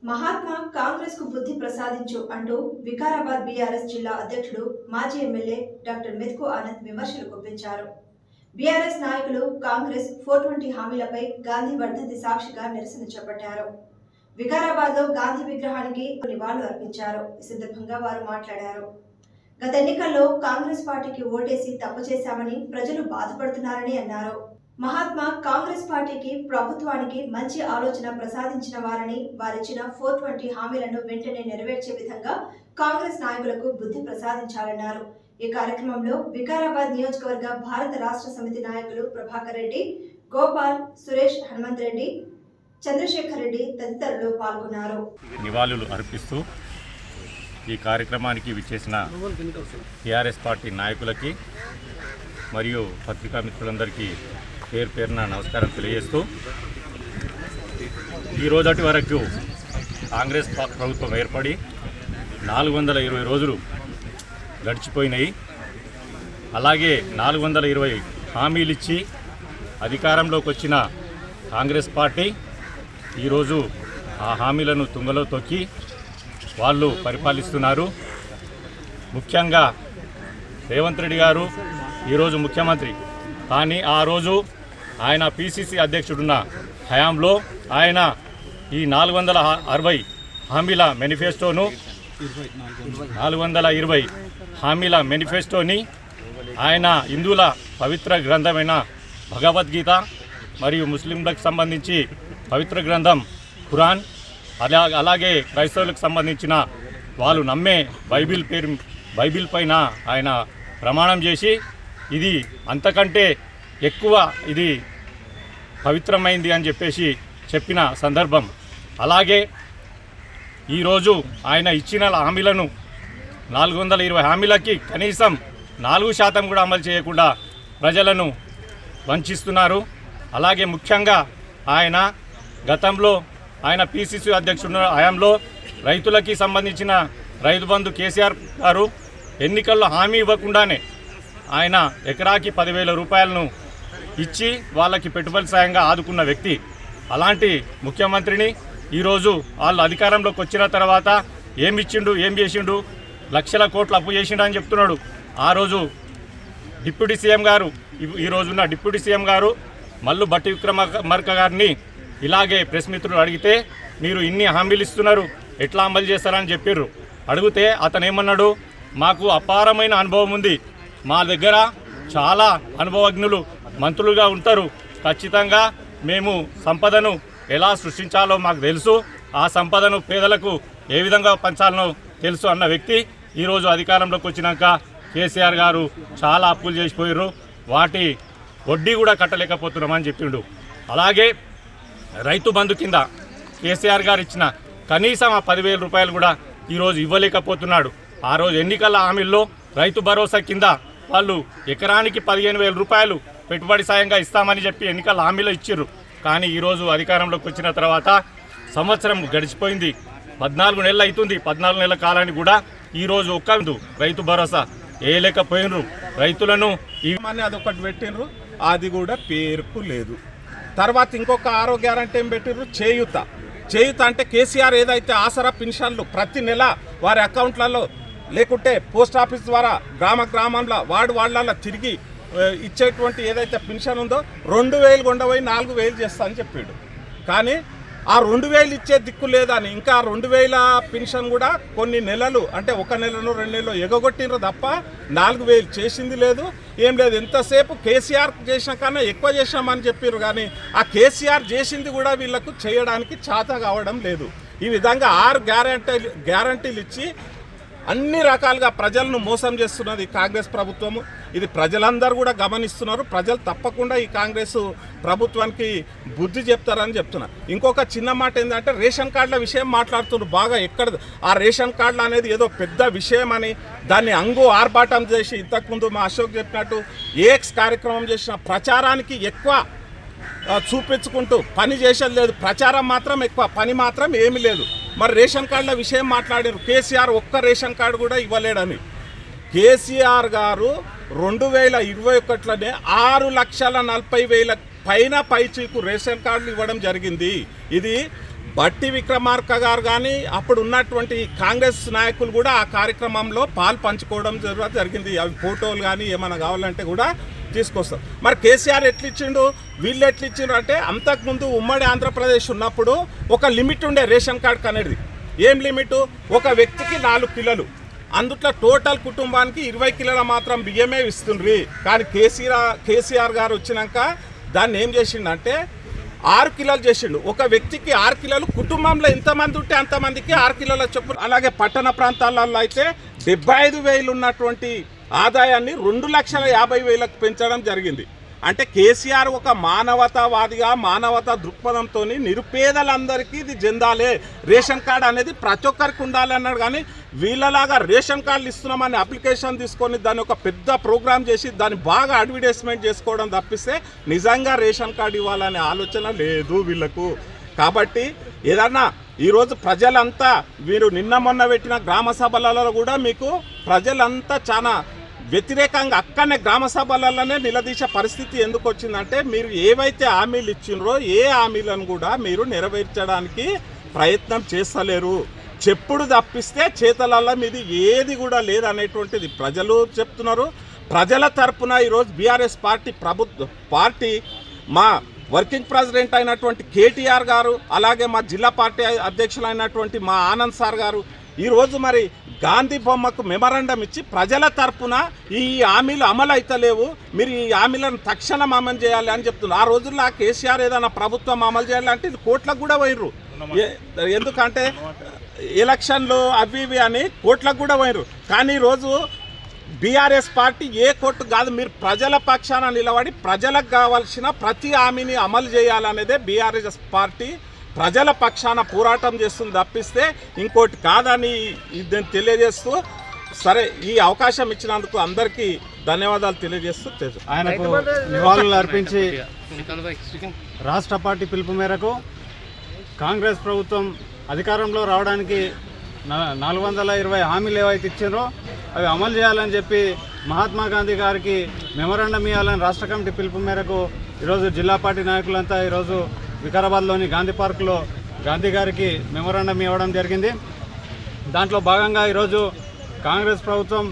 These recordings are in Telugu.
మహాత్మా కాంగ్రెస్ కు బుద్ధి ప్రసాదించు అంటూ వికారాబాద్ బీఆర్ఎస్ జిల్లా అధ్యక్షుడు మాజీ ఎమ్మెల్యే డాక్టర్ మెతుకు ఆనంద్ విమర్శలు గుప్పించారు. బీఆర్ఎస్ నాయకులు కాంగ్రెస్ 420 హామీలపై గాంధీ వర్ధంతి సాక్షిగా నిరసన చేపట్టారు. వికారాబాద్ లో గాంధీ విగ్రహానికి నివాళులు అర్పించారు. ఈ సందర్భంగా వారు మాట్లాడారు. గత ఎన్నికల్లో కాంగ్రెస్ పార్టీకి ఓటేసి తప్పు చేశామని ప్రజలు బాధపడుతున్నారని అన్నారు. మహాత్మా కాంగ్రెస్ పార్టీకి ప్రభుత్వానికి మంచి ఆలోచన ప్రసాదించిన వారని వారిచ్చిన 420 హామీలను వెంటనే నెరవేర్చే విధంగా కాంగ్రెస్ నాయకులకు బుద్ధి ప్రసాదించాలన్నారు. ఈ కార్యక్రమంలో వికారాబాద్ నియోజకవర్గ భారత రాష్ట్ర సమితి నాయకులు ప్రభాకర్ రెడ్డి, గోపాల్, సురేష్, హనుమంత్ రెడ్డి, చంద్రశేఖర్ రెడ్డి తదితరులు పాల్గొన్నారు. నివాళులు అర్పిస్తూ ఈ కార్యక్రమానికి విచ్చేసిన టీఆర్ఎస్ పార్టీ నాయకులకి మరియు పత్రికా మిత్రులందరికీ పేరు పేరున నమస్కారం తెలియజేస్తూ, ఈ రోజటి వరకు కాంగ్రెస్ ప్రభుత్వం ఏర్పడి 420 రోజులు గడిచిపోయినాయి. అలాగే 420 హామీలు ఇచ్చి అధికారంలోకి వచ్చిన కాంగ్రెస్ పార్టీ ఈరోజు ఆ హామీలను తుంగలో తొక్కి వాళ్ళు పరిపాలిస్తున్నారు. ముఖ్యంగా రేవంత్ రెడ్డి గారు ఈరోజు ముఖ్యమంత్రి, కానీ ఆ రోజు ఆయన పిసిసి అధ్యక్షుడున్న హయాంలో ఆయన ఈ 460 హామీల మేనిఫెస్టోను 420 హామీల మేనిఫెస్టోని ఆయన హిందువుల పవిత్ర గ్రంథమైన భగవద్గీత మరియు ముస్లింలకు సంబంధించి పవిత్ర గ్రంథం ఖురాన్, అలాగే క్రైస్తవులకు సంబంధించిన వాళ్ళు నమ్మే బైబిల్ పైన ఆయన ప్రమాణం చేసి ఇది అంతకంటే ఎక్కువ ఇది పవిత్రమైంది అని చెప్పేసి చెప్పిన సందర్భం. అలాగే ఈరోజు ఆయన ఇచ్చిన హామీలను 420 హామీలకి కనీసం 4% కూడా అమలు చేయకుండా ప్రజలను వంచిస్తున్నారు. అలాగే ముఖ్యంగా ఆయన గతంలో ఆయన పిసిసి అధ్యక్షుడు హయాంలో రైతులకి సంబంధించిన రైతు బంధు కేసీఆర్ గారు ఎన్నికల్లో హామీ ఇవ్వకుండానే ఆయన ఎకరాకి 10,000 రూపాయలను ఇచ్చి వాళ్ళకి పెట్టుబడి సాయంగా ఆదుకున్న వ్యక్తి. అలాంటి ముఖ్యమంత్రిని ఈరోజు వాళ్ళు అధికారంలోకి వచ్చిన తర్వాత ఏం ఇచ్చిండు, ఏం చేసిండు, లక్షల కోట్లు అప్పు చేసిండు అని చెప్తున్నాడు. ఆ రోజు డిప్యూటీ సీఎం గారు, ఈరోజున్న డిప్యూటీ సీఎం గారు మల్లు భట్టి విక్రమార్క గారిని ఇలాగే ప్రెస్ మిత్రులు అడిగితే మీరు ఇన్ని హామీలు ఇస్తున్నారు, ఎట్లా అమలు చేస్తారని చెప్పారు. అడిగితే అతను ఏమన్నాడు, మాకు అపారమైన అనుభవం ఉంది, మా దగ్గర చాలా అనుభవజ్ఞులు మంత్రులుగా ఉంటారు, ఖచ్చితంగా మేము సంపదను ఎలా సృష్టించాలో మాకు తెలుసు, ఆ సంపదను పేదలకు ఏ విధంగా పంచాలనో తెలుసు అన్న వ్యక్తి ఈరోజు అధికారంలోకి వచ్చినాక కేసీఆర్ గారు చాలా అప్పులు చేసిపోయారు, వాటి వడ్డీ కూడా కట్టలేకపోతున్నామని చెప్పిండు. అలాగే రైతు బంధు కింద కేసీఆర్ గారు ఇచ్చిన కనీసం ఆ 10,000 రూపాయలు కూడా ఈరోజు ఇవ్వలేకపోతున్నాడు. ఆ రోజు ఎన్నికల హామీల్లో రైతు భరోసా కింద వాళ్ళు ఎకరానికి 15,000 రూపాయలు పెట్టుబడి సాయంగా ఇస్తామని చెప్పి ఎన్నికల హామీలో ఇచ్చిర్రు. కానీ ఈరోజు అధికారంలోకి వచ్చిన తర్వాత సంవత్సరం గడిచిపోయింది, 14 నెలలు అవుతుంది. 14 నెలల కాలానికి కూడా ఈరోజు ఒక్క రైతు భరోసా వేయలేకపోయినరు. రైతులను అదొకటి పెట్టినరు, అది కూడా పేరుకు లేదు. తర్వాత ఇంకొక 6 గ్యారంటీ ఏం పెట్టిర్రు, చేయూత అంటే కేసీఆర్ ఏదైతే ఆసరా పెన్షన్లు ప్రతి నెల వారి అకౌంట్లలో లేకుంటే పోస్ట్ ఆఫీస్ ద్వారా గ్రామంలో వార్డులలో తిరిగి ఇచ్చేటువంటి ఏదైతే పెన్షన్ ఉందో 2,000 కొండపోయి 4,000 చేస్తా అని చెప్పాడు. కానీ ఆ 2,000 ఇచ్చే దిక్కు లేదని ఇంకా 2,000 పెన్షన్ కూడా కొన్ని నెలలు అంటే 1 నెలలో 2 నెలలో ఎగగొట్టినరు తప్ప 4,000 చేసింది లేదు, ఏం లేదు. ఎంతసేపు కేసీఆర్ చేసిన కన్నా ఎక్కువ చేసామని చెప్పారు, కానీ ఆ కేసీఆర్ చేసింది కూడా వీళ్లకు చేయడానికి చేత కావడం లేదు. ఈ విధంగా 6 గ్యారంటీలు ఇచ్చి అన్ని రకాలుగా ప్రజలను మోసం చేస్తున్నది కాంగ్రెస్ ప్రభుత్వము. ఇది ప్రజలందరూ కూడా గమనిస్తున్నారు. ప్రజలు తప్పకుండా ఈ కాంగ్రెస్ ప్రభుత్వానికి బుద్ధి చెప్తారని చెప్తున్నారు. ఇంకొక చిన్న మాట ఏంటంటే రేషన్ కార్డుల విషయం మాట్లాడుతున్నారు బాగా. ఎక్కడ ఆ రేషన్ కార్డులు అనేది ఏదో పెద్ద విషయం అని దాన్ని ఆర్భాటం చేసి ఇంతకుముందు మా అశోక్ చెప్పినట్టు ఏఎక్స్ కార్యక్రమం చేసిన ప్రచారానికి ఎక్కువ చూపించుకుంటూ పని చేసేది లేదు. ప్రచారం మాత్రం ఎక్కువ, పని మాత్రం ఏమీ లేదు. మరి రేషన్ కార్డుల విషయం మాట్లాడారు. కేసీఆర్ ఒక్క రేషన్ కార్డు కూడా ఇవ్వలేడని. కేసీఆర్ గారు 2021లోనే 6,40,000 పైన పైచీకు రేషన్ కార్డులు ఇవ్వడం జరిగింది. ఇది బట్టి విక్రమార్క గారు కానీ అప్పుడు ఉన్నటువంటి కాంగ్రెస్ నాయకులు కూడా ఆ కార్యక్రమంలో పాలు పంచుకోవడం జరిగింది. అవి ఫోటోలు కానీ ఏమైనా కావాలంటే కూడా తీసుకొస్తాం. మరి కేసీఆర్ ఎట్లిచ్చిండు, వీళ్ళు ఎట్లిచ్చిండ్రు అంటే అంతకుముందు ఉమ్మడి ఆంధ్రప్రదేశ్ ఉన్నప్పుడు ఒక లిమిట్ ఉండే రేషన్ కార్డుకి అనేది. ఏం లిమిటు? ఒక వ్యక్తికి 4 కిలోలు, అందుట్లో టోటల్ కుటుంబానికి 20 కిలోల మాత్రం బియ్యమే ఇస్తుండ్రి. కానీ కేసీఆర్ గారు వచ్చినాక దాన్ని ఏం చేసిండంటే 6 కిలోలు చేసిండు. ఒక వ్యక్తికి 6 కిలోలు, కుటుంబంలో ఎంతమంది ఉంటే అంతమందికి 6 కిలోల చొప్పున. అలాగే పట్టణ ప్రాంతాలలో అయితే 75,000 ఉన్నటువంటి ఆదాయాన్ని 2,50,000కు పెంచడం జరిగింది. అంటే కేసీఆర్ ఒక మానవతావాదిగా మానవతా దృక్పథంతో నిరుపేదలందరికీ ఇది చెందాలి, రేషన్ కార్డు అనేది ప్రతి ఒక్కరికి ఉండాలి అన్నాడు. కానీ వీళ్ళలాగా రేషన్ కార్డులు ఇస్తున్నామని అప్లికేషన్ తీసుకొని దాన్ని ఒక పెద్ద ప్రోగ్రామ్ చేసి దాన్ని బాగా అడ్వర్టైజ్మెంట్ చేసుకోవడం తప్పిస్తే నిజంగా రేషన్ కార్డు ఇవ్వాలనే ఆలోచన లేదు వీళ్ళకు. కాబట్టి ఏదన్నా ఈరోజు ప్రజలంతా వీరు నిన్న మొన్న పెట్టిన గ్రామ సభలలో కూడా మీకు ప్రజలంతా చాలా వ్యతిరేకంగా అక్కడనే గ్రామ సభలలోనే నిలదీసే పరిస్థితి ఎందుకు వచ్చిందంటే మీరు ఏవైతే హామీలు ఇచ్చినరో ఏ హామీలను కూడా మీరు నెరవేర్చడానికి ప్రయత్నం చేస్తలేరు. చెప్పుడు తప్పిస్తే చేతలలో మీది ఏది కూడా లేదనేటువంటిది ప్రజలు చెప్తున్నారు. ప్రజల తరపున ఈరోజు బీఆర్ఎస్ పార్టీ మా వర్కింగ్ ప్రెసిడెంట్ అయినటువంటి కేటీఆర్ గారు, అలాగే మా జిల్లా పార్టీ అధ్యక్షులైనటువంటి మా ఆనంద్ సార్ గారు ఈరోజు మరి గాంధీ బొమ్మకు మెమరాండం ఇచ్చి ప్రజల తరపున ఈ హామీలు అమలు అవుతలేవు, మీరు ఈ హామీలను తక్షణం అమలు చేయాలి అని చెప్తున్నారు. ఆ రోజుల్లో కేసీఆర్ ఏదైనా ప్రభుత్వం అమలు చేయాలంటే ఇది కోట్లకు కూడా పోయినరు. ఎందుకంటే ఎలక్షన్లు అవి ఇవి అని కోట్లకు కూడా పోయినరు. కానీ ఈరోజు బీఆర్ఎస్ పార్టీ ఏ కోర్టు కాదు, మీరు ప్రజల పక్షాన నిలబడి ప్రజలకు కావాల్సిన ప్రతి హామీని అమలు చేయాలనేదే బీఆర్ఎస్ పార్టీ ప్రజల పక్షాన పోరాటం చేస్తుంది తప్పిస్తే ఇంకోటి కాదని దీన్ని తెలియజేస్తూ, సరే ఈ అవకాశం ఇచ్చినందుకు అందరికీ ధన్యవాదాలు తెలియజేస్తూ ఆయనకు నివాళులు అర్పించి రాష్ట్ర పార్టీ పిలుపు మేరకు కాంగ్రెస్ ప్రభుత్వం అధికారంలో రావడానికి 420 హామీలు ఏవైతే ఇచ్చారో అవి అమలు చేయాలని చెప్పి మహాత్మా గాంధీ గారికి మెమరాండం ఇవ్వాలని రాష్ట్ర కమిటీ పిలుపు మేరకు ఈరోజు జిల్లా పార్టీ నాయకులంతా ఈరోజు వికారాబాద్లోని గాంధీ పార్కులో గాంధీ గారికి మెమరాండం ఇవ్వడం జరిగింది. దాంట్లో భాగంగా ఈరోజు కాంగ్రెస్ ప్రభుత్వం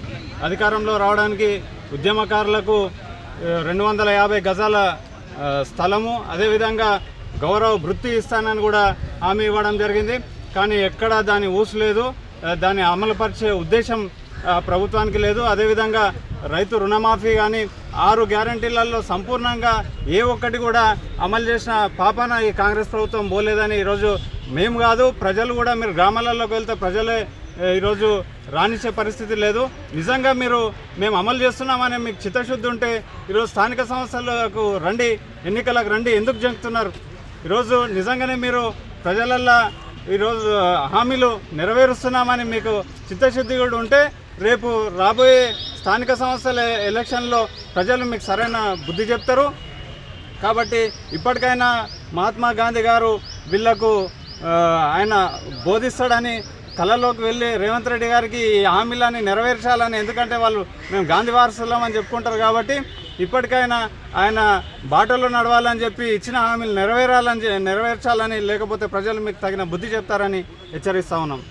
అధికారంలో రావడానికి ఉద్యమకారులకు 250 గజాల స్థలము, అదేవిధంగా గౌరవ వృత్తి ఇస్తానని కూడా హామీ ఇవ్వడం జరిగింది. కానీ ఎక్కడా దాని ఊసు లేదు, దాన్ని అమలుపరిచే ఉద్దేశం ప్రభుత్వానికి లేదు. అదేవిధంగా రైతు రుణమాఫీ కానీ 6 గ్యారంటీలలో సంపూర్ణంగా ఏ ఒక్కటి కూడా అమలు చేసిన పాపాన ఈ కాంగ్రెస్ ప్రభుత్వం పోలేదని ఈరోజు మేము కాదు, ప్రజలు కూడా, మీరు గ్రామాలలోకి వెళ్తే ప్రజలే ఈరోజు రాణించే పరిస్థితి లేదు. నిజంగా మేము అమలు చేస్తున్నామని మీకు చిత్తశుద్ధి ఉంటే ఈరోజు స్థానిక సంస్థలకు రండి, ఎన్నికలకు రండి, ఎందుకు జంకుతున్నారు? ఈరోజు నిజంగానే మీరు ప్రజలల్లో ఈరోజు హామీలు నెరవేరుస్తున్నామని మీకు చిత్తశుద్ధి కూడా ఉంటే రేపు రాబోయే స్థానిక సంస్థల ఎలక్షన్లో ప్రజలు మీకు సరైన బుద్ధి చెప్తారు. కాబట్టి ఇప్పటికైనా మహాత్మా గాంధీ గారు వీళ్లకు ఆయన బోధిస్తాడని కళలోకి వెళ్ళి రేవంత్ రెడ్డి గారికి ఈ హామీలని నెరవేర్చాలని, ఎందుకంటే వాళ్ళు మేము గాంధీ వారసులం అని చెప్పుకుంటారు. కాబట్టి ఇప్పటికైనా ఆయన బాటలో నడవాలని చెప్పి ఇచ్చిన హామీలు నెరవేర్చాలని, లేకపోతే ప్రజలు మీకు తగిన బుద్ధి చెప్తారని హెచ్చరిస్తా ఉన్నాం.